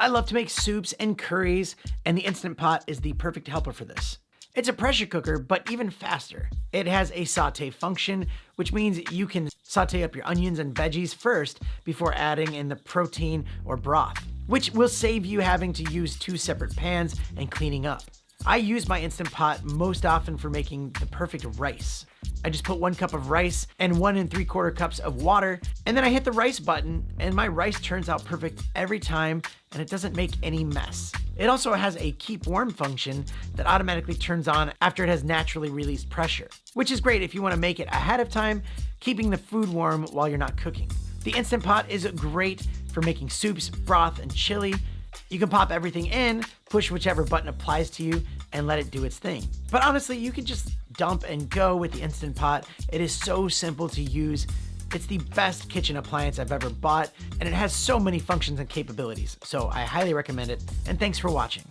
I love to make soups and curries, and the Instant Pot is the perfect helper for this. It's a pressure cooker, but even faster. It has a saute function, which means you can saute up your onions and veggies first before adding in the protein or broth, which will save you having to use 2 separate pans and cleaning up. I use my Instant Pot most often for making the perfect rice. I just put 1 cup of rice and 1 3/4 cups of water, and then I hit the rice button, and my rice turns out perfect every time, and it doesn't make any mess. It also has a keep warm function that automatically turns on after it has naturally released pressure, which is great if you want to make it ahead of time, keeping the food warm while you're not cooking. The Instant Pot is great for making soups, broth, and chili. You can pop everything in, push whichever button applies to you, and let it do its thing. But honestly, you can just dump and go with the Instant Pot. It is so simple to use. It's the best kitchen appliance I've ever bought, and it has so many functions and capabilities. So I highly recommend it, and thanks for watching.